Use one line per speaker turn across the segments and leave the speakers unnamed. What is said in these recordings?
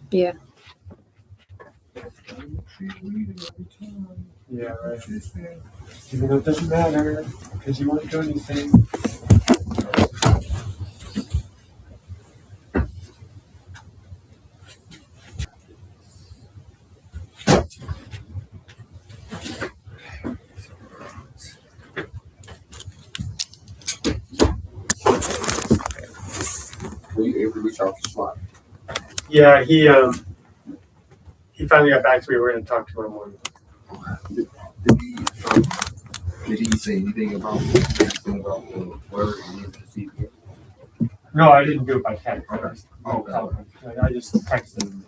Yeah.
Yeah, right. Even though it doesn't matter because you won't do anything.
Were you able to reach out to SWAT?
Yeah, he finally got back to me. We're going to talk tomorrow morning.
Did he say anything about the word and the CPS?
No, I didn't do it by text.
Oh,
I just texted him.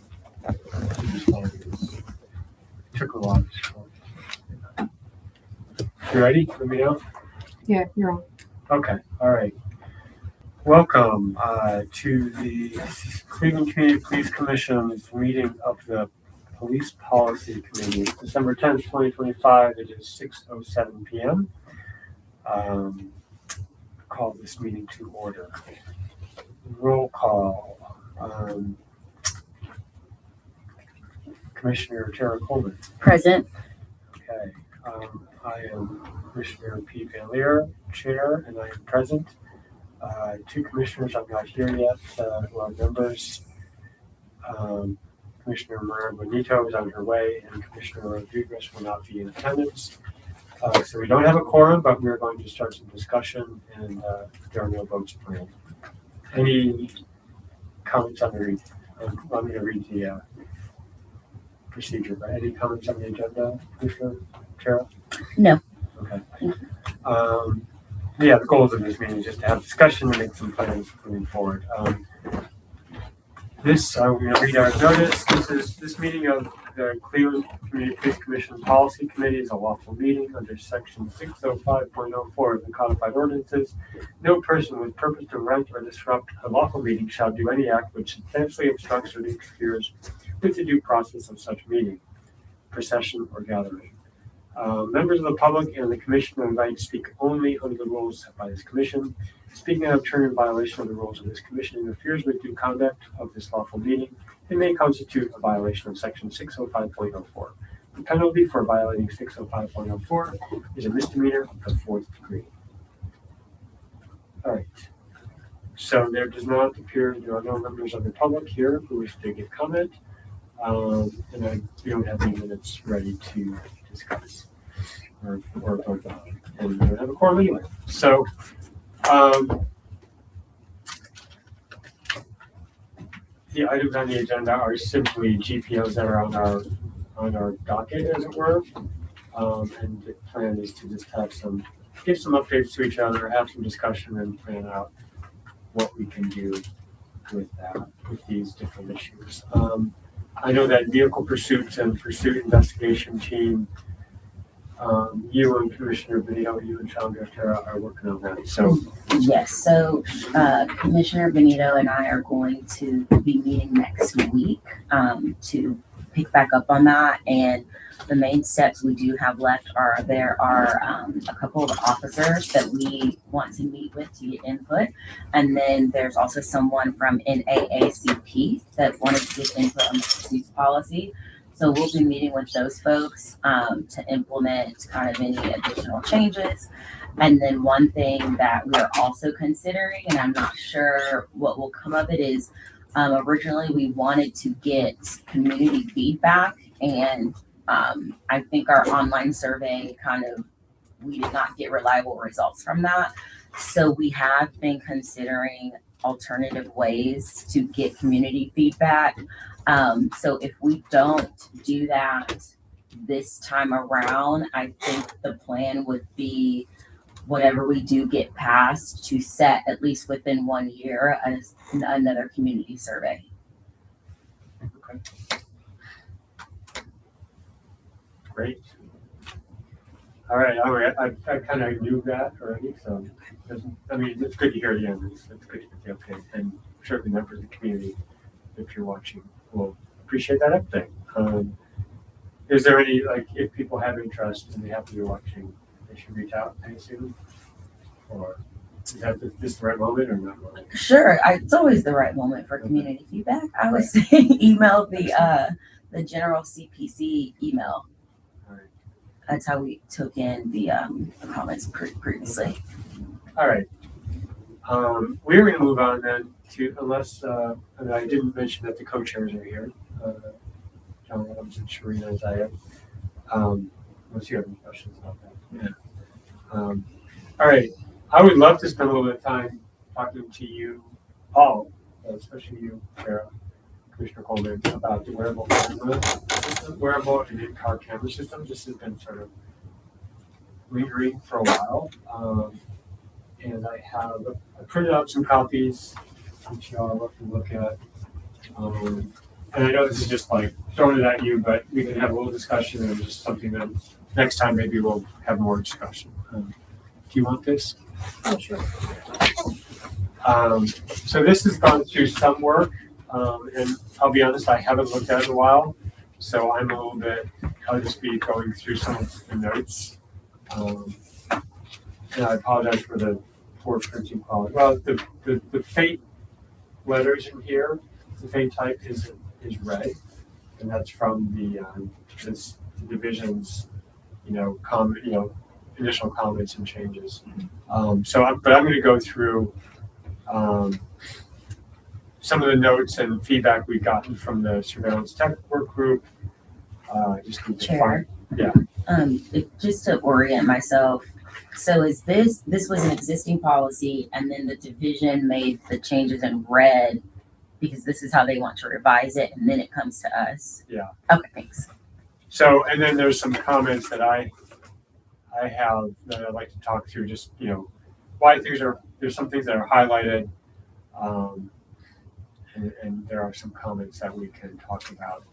Took a while. You ready? Let me know.
Yeah, you're on.
Okay. All right. Welcome to the Cleveland Community Police Commission's meeting of the Police Policy Committee. December 10th, 2025. It is 6:07 p.m. Call this meeting to order. Roll call. Commissioner Tara Coleman.
Present.
Okay. I am Commissioner Pete Van Leer, Chair, and I am present. Two commissioners I'm not here yet who are members. Commissioner Maria Bonito is on her way, and Commissioner Rodriguez will not be in attendance. So we don't have a quorum, but we're going to start some discussion, and there are no votes planned. Any comments on the read? I'm going to read the procedure, but any comments on the agenda, Commissioner Tara?
No.
Okay. Yeah, the goals of this meeting is just to have discussion and make some plans moving forward. I'm going to read our notice. This meeting of the Cleveland Community Police Commission Policy Committee is a lawful meeting under section 605.04 of the codified ordinances. No person with purpose to rent or disrupt a lawful meeting shall do any act which substantially obstructs or interferes with the due process of such meeting, procession, or gathering. Members of the public and the commission are invited to speak only under the rules set by this commission. Speaking out of turn in violation of the rules of this commission interferes with due conduct of this lawful meeting and may constitute a violation of section 605.04. The penalty for violating 605.04 is a misdemeanor of the 4th degree. All right. So there does not appear there are no members of the public here who wish to give comment. We don't have any minutes ready to discuss or vote on, and we don't have a quorum anyway. So, the items on the agenda are simply GPOs that are on our docket, as it were. And the plan is to just give some updates to each other, have some discussion, and plan out what we can do with these different issues. I know that vehicle pursuits and pursuit investigation team, you and Commissioner Benito, you and Chandra Tara are working on that. So
Yes. So Commissioner Benito and I are going to be meeting next week to pick back up on that. And the main steps we do have left are there are a couple of officers that we want to meet with to get input. And then there's also someone from NAACP that wanted to give input on the pursuits policy. So we'll be meeting with those folks to implement kind of any additional changes. And then one thing that we're also considering, and I'm not sure what will come of it, is originally we wanted to get community feedback, and I think our online survey we did not get reliable results from that. So we have been considering alternative ways to get community feedback. So if we don't do that this time around, I think the plan would be whatever we do get passed to set at least within 1 year as another community survey.
okay. Great. All right. I kind of knew that already, so it's good to hear again. It's good to get the update, and certainly members of the community, if you're watching, will appreciate that update. Is there any, if people have interest and they happen to be watching, they should reach out, I assume? Or Is that this the right moment or not?
Sure, it's always the right moment for community feedback. I would say email the general CPC email.
All right.
That's how we took in the comments previously.
All right. We're going to move on then to, unless, and I didn't mention that the co-chairs are here. John Adams and Sharina Zayed. Unless you have any questions about that. Yeah. All right. I would love to spend a little bit of time talking to you all, especially you, Sarah, Commissioner Coleman, about the wearable and in-car camera systems. This has been sort of lingering for a while. And I printed out some copies, which y'all can look at. And I know this is just like throwing it at you, but we can have a little discussion and just something that next time maybe we'll have more discussion. Do you want this?
Oh, sure.
So this has gone through some work, and I'll be honest, I haven't looked at it in a while. So I'm a little bit, I'll just be going through some of the notes. And I apologize for the poor printing quality. Well, the fate letters in here, the fate type is red, and that's from the division's, initial comments and changes. But I'm going to go through some of the notes and feedback we've gotten from the surveillance tech work group. Just need to
Chair. Just to orient myself. So this was an existing policy and then the division made the changes in red because this is how they want to revise it and then it comes to us.
Yeah.
Okay, thanks.
So, and then there's some comments that I have that I'd like to talk through, just, why there's some things that are highlighted, and there are some comments that we can talk about.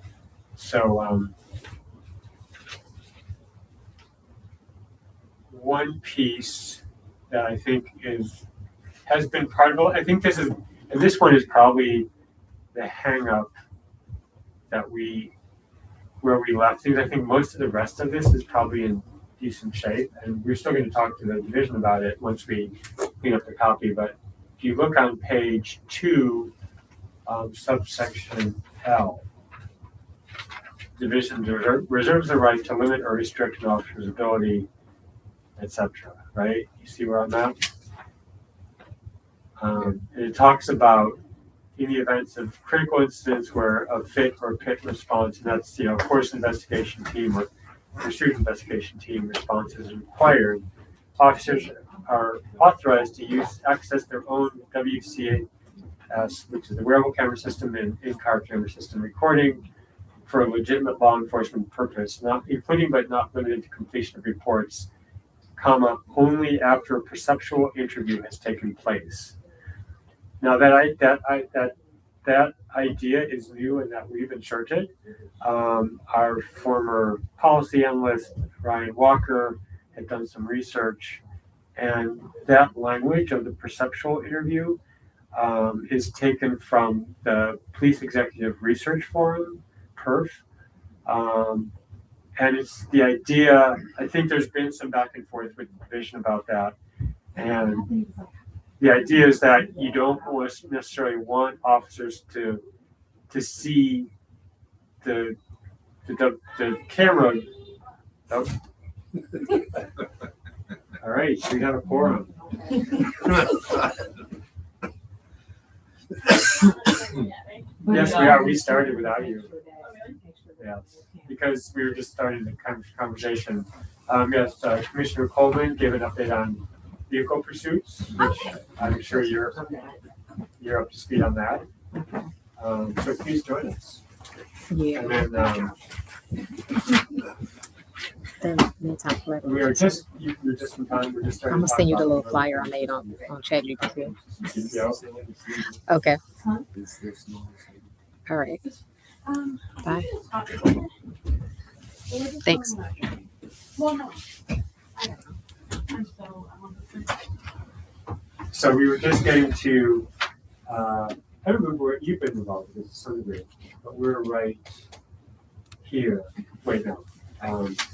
So, one piece that I think has been part of it, I think this one is probably the hang up where we left things. I think most of the rest of this is probably in decent shape, and we're still going to talk to the division about it once we clean up the copy. But if you look on page 2, subsection L, division reserves the right to limit or restrict an officer's ability, etc. Right? You see where I'm at? And it talks about in the events of critical incidents where a FIT or PIT response, and that's force investigation team or pursuit investigation team response is required, officers are authorized to access their own WCAS, which is the wearable camera system and in-car camera system recording for a legitimate law enforcement purpose, not including but not limited to completion of reports, only after a perceptual interview has taken place. Now that idea is new and that we've inserted. Our former policy analyst, Ryan Walker, had done some research, and that language of the perceptual interview is taken from the Police Executive Research Forum, PERF. And it's the idea, I think there's been some back and forth with the division about that. And the idea is that you don't necessarily want officers to see the camera. Oh. All right, so we have a quorum. Yes, we are. We started without you. Yeah, because we were just starting the conversation. Yes, Commissioner Coleman gave an update on vehicle pursuits, which I'm sure you're up to speed on that. So please join us.
Yeah.
And then you're just in time. We're just starting.
I'm gonna send you the little flyer I made on ChatGPT. Okay. All right. Bye. Thanks.
So we were just getting to, I don't remember where you've been involved with this to some degree, but we're right here. Wait, no.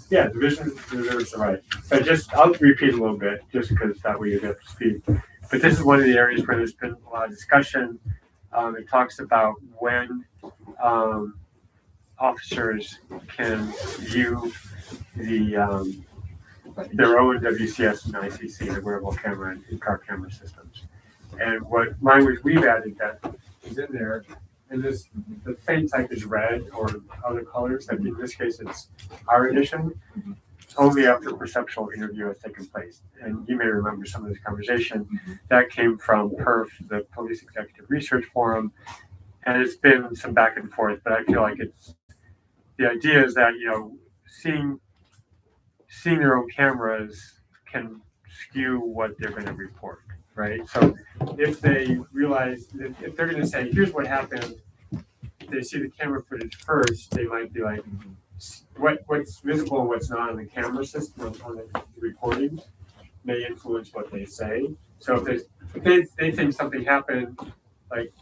Division reserves the right. So I'll repeat a little bit just because that way you get up to speed. but this is one of the areas where there's been a lot of discussion. It talks about when officers can view their own WCS and ICC, the wearable camera and in-car camera systems. And what language we've added that is in there, and this, the faint type is red or other colors, like in this case it's our edition, only after perceptual interview has taken place. And you may remember some of this conversation that came from PERF, the Police Executive Research Forum, and it's been some back and forth, but I feel like the idea is that, seeing their own cameras can skew what they're going to report, right? So if they realize that if they're going to say, here's what happened, if they see the camera footage first, they might be like, what's visible and what's not on the camera system, on the recordings, may influence what they say. So if they think something happened, like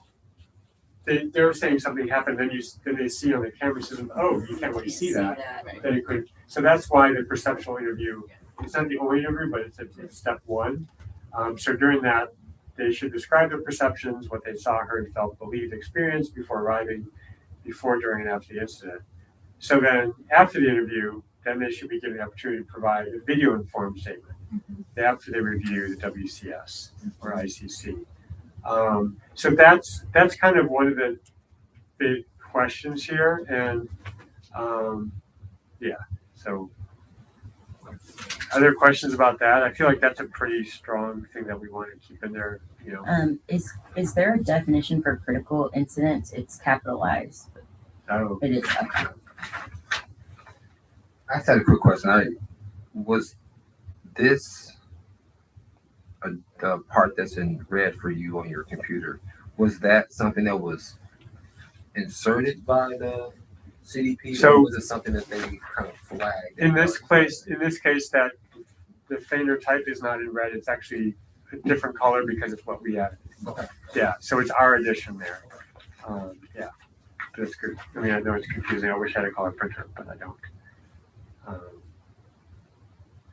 they're saying something happened, then they see on the camera system, oh, you can't really see that. Then it could. So that's why the perceptual interview, it's not the only interview, but it's step one. So during that, they should describe their perceptions, what they saw, heard, felt, believed, experienced before arriving, before, during, and after the incident. So then after the interview, then they should be given the opportunity to provide a video-informed statement after they review the WCS or ICC. So that's kind of one of the big questions here, and so other questions about that? I feel like that's a pretty strong thing that we want to keep in there.
Is there a definition for critical incidents? It's capitalized.
Oh,
It is. Okay.
I just had a quick question. Was this the part that's in red for you on your computer? Was that something that was inserted by the CDP,
So-
or was it something that they kind of flagged?
in this case, that the fainter type is not in red. It's actually a different color because it's what we added.
Okay.
Yeah, so it's our addition there. Yeah, that's good. I mean, I know it's confusing. I wish I had a color printer, but I don't.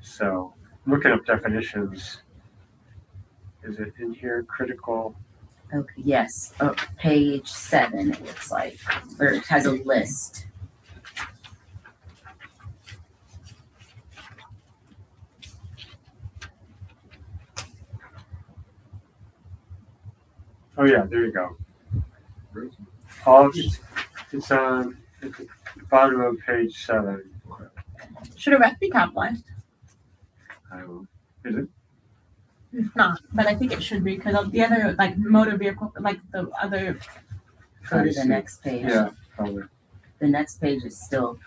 So looking up definitions. Is it in here? Critical.
Okay. Yes. Oh, page 7. It looks like, or it has a list.
Oh yeah, there you go. It's on at the bottom of page 7.
Should a ref be capitalized?
Is it?
It's not, but I think it should be because the other like motor vehicle, like the other.
Go to the next page.
Yeah, probably.
The next page is still.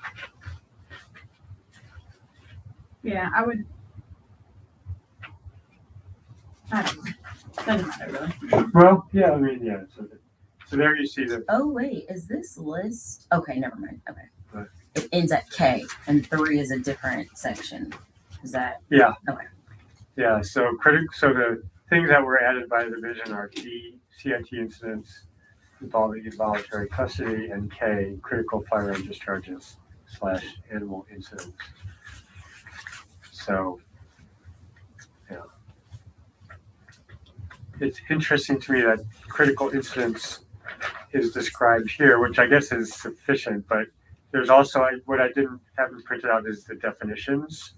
Yeah, I would. I don't know. Doesn't matter really.
Well, yeah, I mean, yeah. So there you see the.
Oh wait, is this list? Okay, never mind. Okay.
What?
It ends at K, and 3 is a different section. Is that?
Yeah.
Okay.
Yeah. So the things that were added by the division are T, CIT incidents involving involuntary custody, and K, critical firearm discharges / animal incidents. So, yeah. It's interesting to me that critical incidents is described here, which I guess is sufficient, but there's also, what I haven't printed out is the definitions.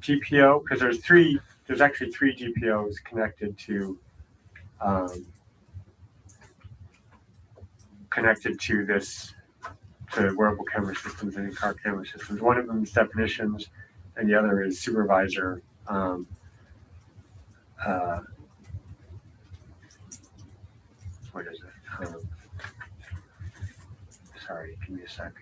GPO, because there's actually 3 GPOs connected to this, to wearable camera systems and in-car camera systems. One of them is definitions, and the other is supervisor. What is it? Sorry, give me a sec.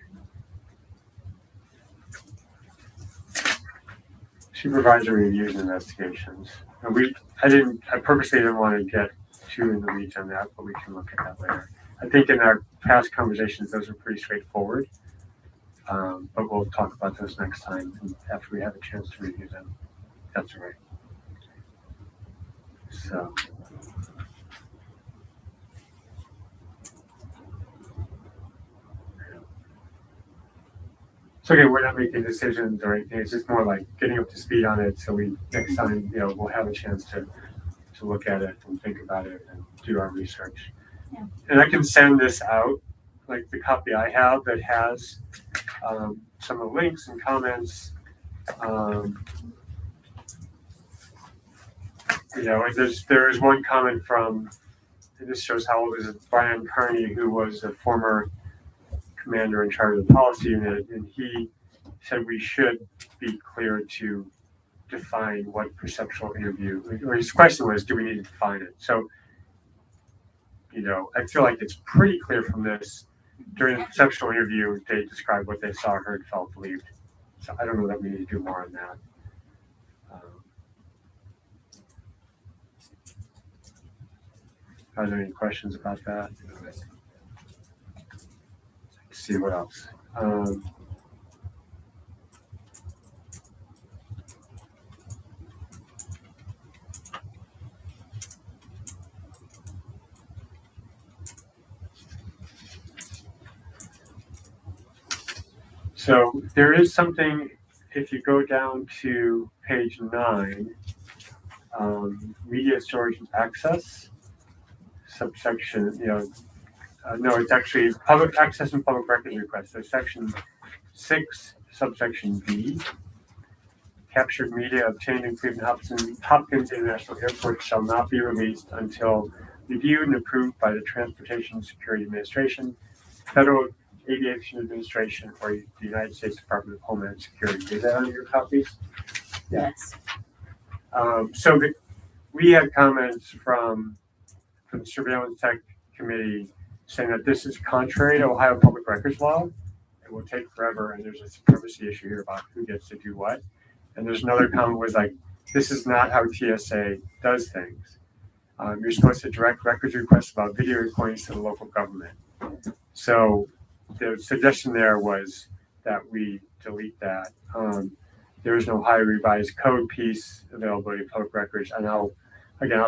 Supervisory reviews and investigations. And I purposely didn't want to get too in the weeds on that, but we can look at that later. I think in our past conversations, those are pretty straightforward. But we'll talk about those next time after we have a chance to review them. That's all right. So. It's okay, we're not making decisions or anything. It's just more like getting up to speed on it. So next time, we'll have a chance to to look at it and think about it and do our research.
Yeah.
And I can send this out, like the copy I have that has some of the links and comments. There is one comment from, and this shows how old it is, Brian Kearney, who was a former commander in charge of the policy unit, and he said we should be clear to define what perceptual interview, or his question was, do we need to define it? So, I feel like it's pretty clear from this. During the perceptual interview, they described what they saw, heard, felt, believed. So I don't know that we need to do more on that. Are there any questions about that? Let's see what else. So there is something, if you go down to page 9, media storage and access, subsection, no, it's actually public access and public records requests. So section 6, subsection B, captured media obtained in Cleveland Hopkins International Airport shall not be released until reviewed and approved by the Transportation Security Administration, Federal Aviation Administration, or the United States Department of Homeland Security. Is that on your copies?
Yes.
So we had comments from the Surveillance Tech Committee saying that this is contrary to Ohio Public Records Law. It will take forever, and there's a privacy issue here about who gets to do what. And there's another comment was like, this is not how TSA does things. You're supposed to direct records requests about video recordings to the local government. So the suggestion there was that we delete that. There is no Ohio revised code piece, availability of public records. And I'll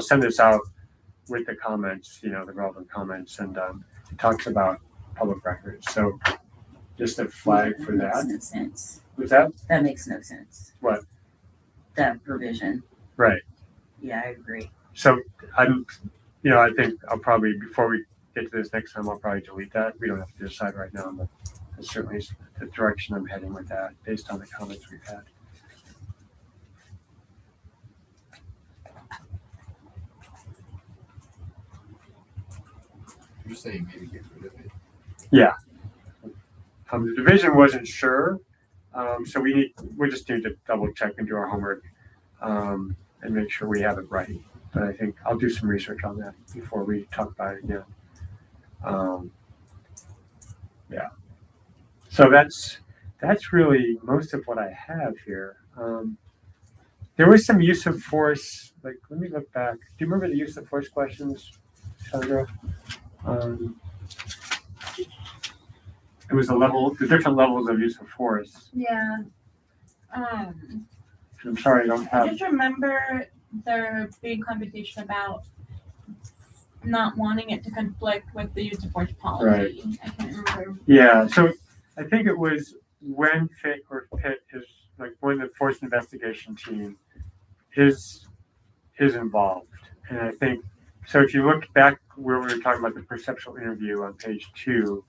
send this out with the comments, the relevant comments, and it talks about public records. So just a flag for that.
Makes no sense.
Was that?
That makes no sense.
What?
That provision.
Right.
Yeah, I agree.
So I think I'll probably, before we get to this next time, I'll probably delete that. We don't have to decide right now, but it's certainly the direction I'm heading with that based on the comments we've had.
You're saying maybe get rid of it?
Yeah. The division wasn't sure, so we just need to double check and do our homework and make sure we have it right. But I think I'll do some research on that before we talk about it again. Yeah. So that's really most of what I have here. There was some use of force. Like, let me look back. Do you remember the use of force questions, Sandra? It was the different levels of use of force.
Yeah.
I'm sorry, I don't
I
have.
just remember there being conversation about not wanting it to conflict with the use of force policy. I can't remember.
Yeah, so I think it was when FIT or PIT is like when the force investigation team is involved. And I think, so if you look back where we were talking about the perceptual interview on page 2,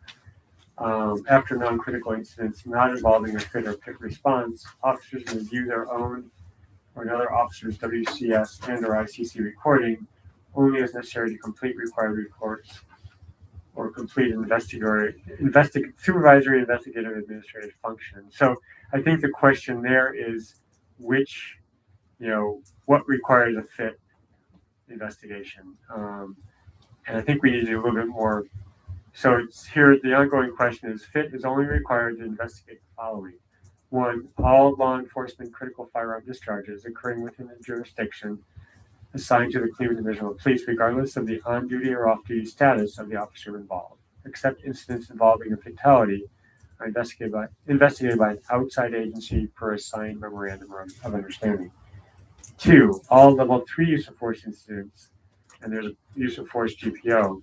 after non-critical incidents not involving a FIT or PIT response, officers review their own or another officer's WCS and or ICC recording only as necessary to complete required reports or complete supervisory, investigative, administrative function. So I think the question there is what requires a FIT investigation. And I think we need to do a little bit more. So it's here, the ongoing question is FIT is only required to investigate the following. 1, all law enforcement critical firearm discharges occurring within the jurisdiction assigned to the Cleveland Division of Police, regardless of the on-duty or off-duty status of the officer involved, except incidents involving a fatality are investigated by an outside agency per a signed memorandum of understanding. 2, all level 3 use of force incidents, and there's a use of force GPO.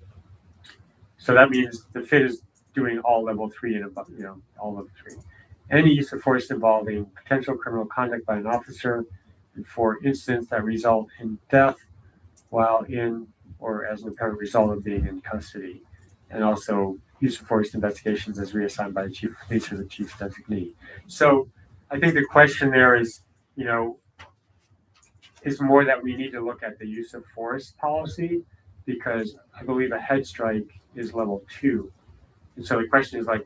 So that means the FIT is doing all level 3 and above, all level 3. Any use of force involving potential criminal conduct by an officer, and 4 incidents that result in death while in or as an apparent result of being in custody, and also use of force investigations as reassigned by the chief of police or the chief's designee. So I think the question there is, is more that we need to look at the use of force policy, because I believe a head strike is level 2. And so the question is like,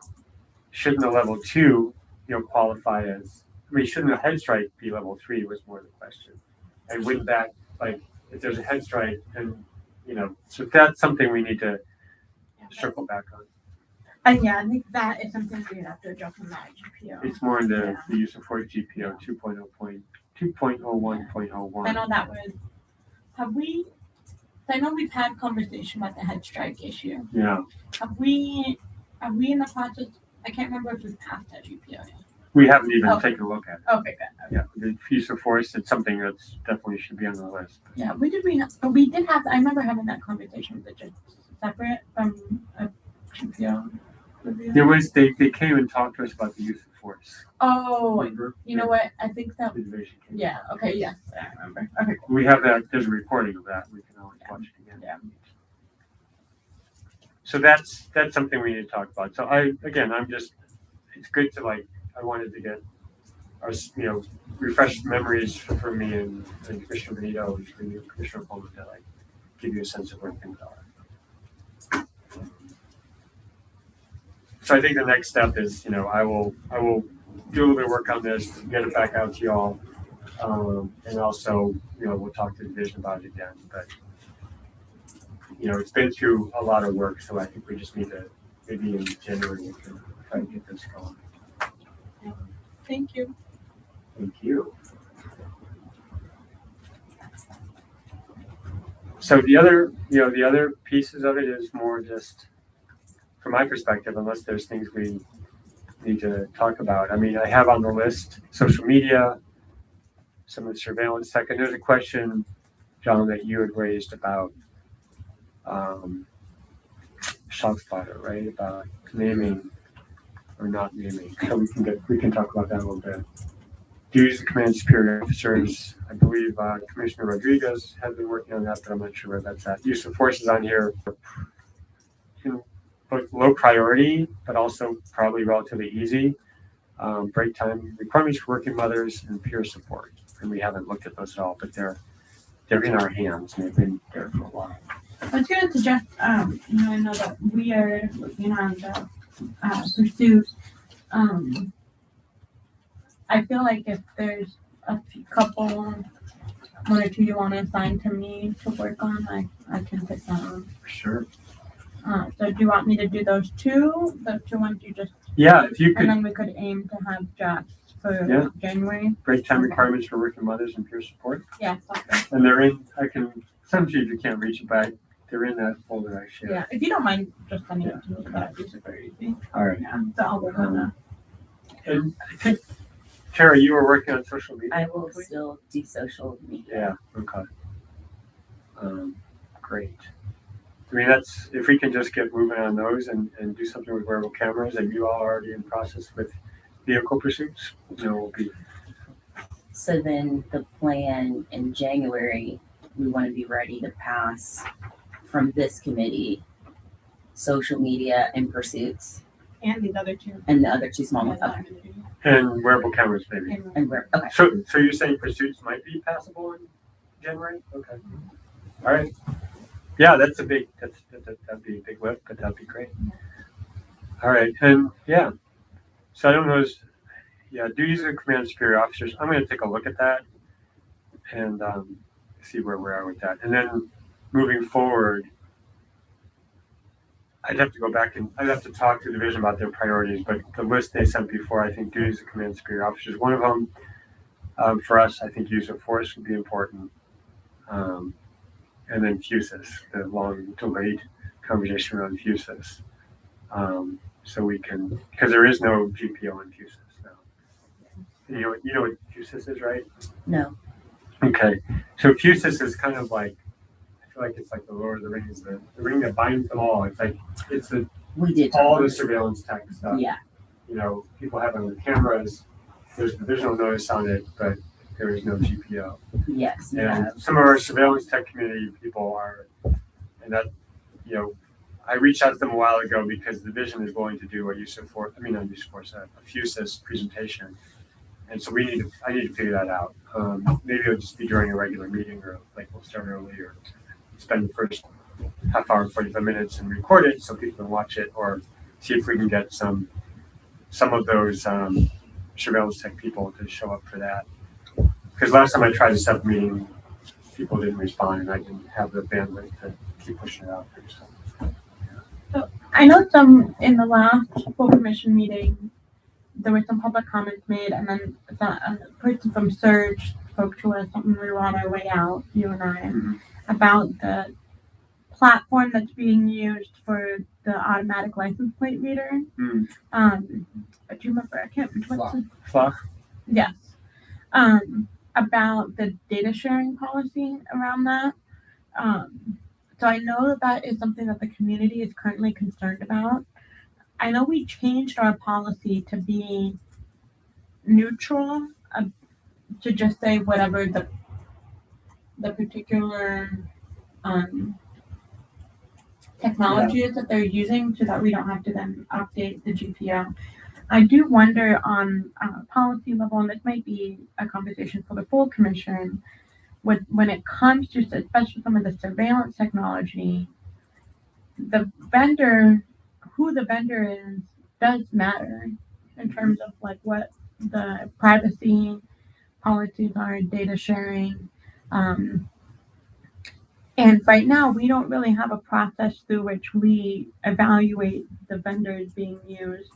shouldn't a level 2, qualify as, shouldn't a head strike be level 3 was more the question. And wouldn't that, if there's a head strike, and, so that's something we need to circle back on.
I think that is something we'd have to adjust on that GPO.
It's more in the use of force GPO 2.01.01.
I know that was, I know we've had conversation about the head strike issue.
Yeah,
Are we in the process, I can't remember if we've passed that GPO yet.
we haven't even taken a look at it.
Okay, good.
Yeah, the use of force, it's something that's definitely should be on the list.
Yeah, we did have, I remember having that conversation with it just separate from a GPO review.
There was, they came and talked to us about the use of force.
Oh,
Remember?
you know what, I think that,
The division came.
yeah, okay, yes, I remember. Okay, cool.
We have that, there's a recording of that, we can always watch it again.
Yeah.
So that's something we need to talk about. So I'm just, it's good to I wanted to get our, refresh memories for me and Commissioner Benito and for you, Commissioner Coleman, to give you a sense of where things are. So I think the next step is, I will do a little bit of work on this, get it back out to y'all. And also, we'll talk to the division about it again, but it's been through a lot of work, so I think we just need to, maybe in January, we can try to get this going.
Thank you.
Thank you. So the other pieces of it is more just, from my perspective, unless there's things we need to talk about. I have on the list social media, some of the surveillance tech, and there's a question, John, that you had raised about ShotSpotter, right? About naming or not naming. So we can talk about that a little bit. Duties of command superior officers. I believe Commissioner Rodriguez has been working on that, but I'm not sure where that's at. Use of force is on here. Both low priority, but also probably relatively easy. Break time requirements for working mothers and peer support. And we haven't looked at those at all, but they're in our hands and they've been there for a while.
I was going to suggest, I know that we are looking on the pursuit. I feel like if there's a couple, one or two you want to assign to me to work on, I can take that on.
Sure.
So do you want me to do those two? The 2 ones you just,
Yeah, if you
and
could,
then we could aim to have Josh for
Yeah.
January?
break time requirements for working mothers and peer support.
Yeah, okay.
And they're in, sometimes if you can't reach it back, they're in that folder I shared.
Yeah, if you don't mind just sending it to me, that'd be super easy.
All right.
Yeah, so I'll work on that.
And I think, Tara, you were working on social media?
I will still do social media.
Yeah, okay. Great. That's, if we can just get moving on those and do something with wearable cameras, and you all are already in process with vehicle pursuits, we'll be.
So then the plan in January, we want to be ready to pass from this committee, social media and pursuits,
And these other two.
and the other two small ones. Okay.
And wearable cameras, maybe.
And we're, okay.
So you're saying pursuits might be passable in January? Okay. All right. Yeah, that'd be a big lift, but that'd be great. All right, and so I don't know, duties of command superior officers. I'm going to take a look at that and see where we are with that. And then moving forward, I'd have to go back and I'd have to talk to the division about their priorities, but the list they sent before, I think duties of command superior officers, one of them, for us, I think use of force would be important. And then FUSIS, the long delayed conversation around FUSIS. So we can, because there is no GPO in FUSIS now. You know what FUSIS is, right?
No.
Okay. So FUSIS is kind of like, I feel like it's like the Lord of the Rings, the ring that binds them all. It's like, it's
We did.
all the surveillance tech stuff.
Yeah.
People have it on their cameras. There's a visual notice on it, but there is no GPO.
Yes, we
And
have.
some of our surveillance tech community people are, and that, you know, I reached out to them a while ago because the division is willing to do a FUSIS presentation. And so I need to figure that out. Maybe it'll just be during a regular meeting, or like we'll start early, or spend the first half hour, 45 minutes and record it so people can watch it, or see if we can get some of those surveillance tech people to show up for that. Because last time I tried to set up a meeting, people didn't respond, and I didn't have the bandwidth to keep pushing it out there. So.
I know some in the last full commission meeting, there were some public comments made, and then a person from Surge spoke to us when we were on our way out, you and I, about the platform that's being used for the automatic license plate reader.
Mm.
Do you remember? I can't remember what's the
Flock?
Yes. About the data sharing policy around that. So I know that is something that the community is currently concerned about. I know we changed our policy to be neutral, to just say whatever the particular technology is that they're using, so that we don't have to then update the GPO. I do wonder on policy level, and this might be a conversation for the full commission, when it comes to especially some of the surveillance technology, the vendor, who the vendor is, does matter in terms of like what the privacy policies are, data sharing. And right now, we don't really have a process through which we evaluate the vendors being used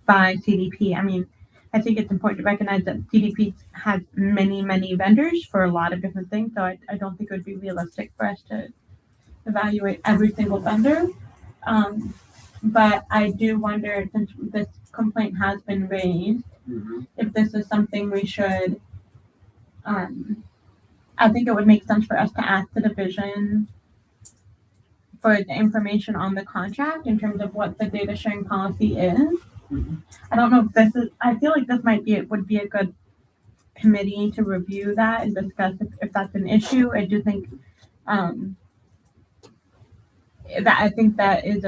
by CDP. I mean, I think it's important to recognize that CDP has many, many vendors for a lot of different things. So I don't think it would be realistic for us to evaluate every single vendor. But I do wonder, since this complaint has been raised, if this is something we should, I think it would make sense for us to ask the division for the information on the contract in terms of what the data sharing policy is. I don't know if this is, I feel like this would be a good committee to review that and discuss if that's an issue. I do think that is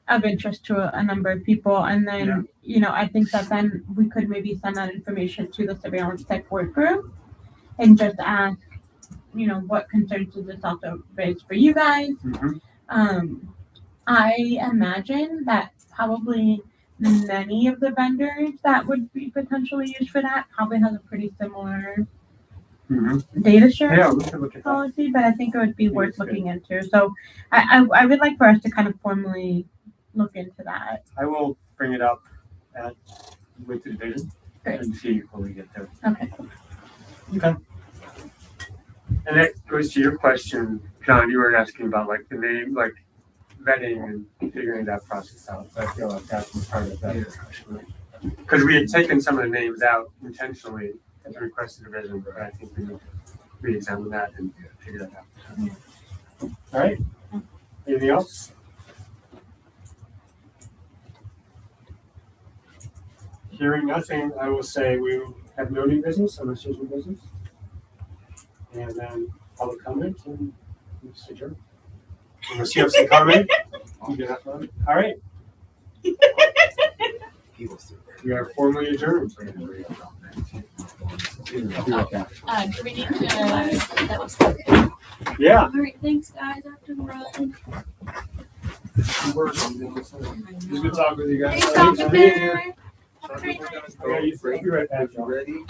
of interest to a number of people. And then, I think that then we could maybe send that information to the surveillance tech work group and just ask, what concerns does this also raise for you guys? I imagine that probably many of the vendors that would be potentially used for that probably has a pretty similar data sharing
we can look at that.
policy, but I think it would be worth looking into. So I would like for us to kind of formally look into that.
I will bring it up with the division
Great.
and see when we get there.
Okay.
Okay. And that goes to your question, John. You were asking about like the name, like vetting and figuring that process out. So I feel like that was part of that discussion. Because we had taken some of the names out intentionally at the request of the division, but I think we need to re-examine that and figure that out. All right. Anything else? Hearing nothing, I will say we have no new business unless there's new business. And then public comment and Mr. Adjourn. Unless you have some comment, you can have fun. All right. We are formally adjourned.
Do we need to?
That was good.
Yeah.
All right, thanks, guys. I have to run.
It was good talking with you guys.
Thanks,
Thanks for being
officer.
here.
Have a great night.
Yeah, you're right back, John.
Ready?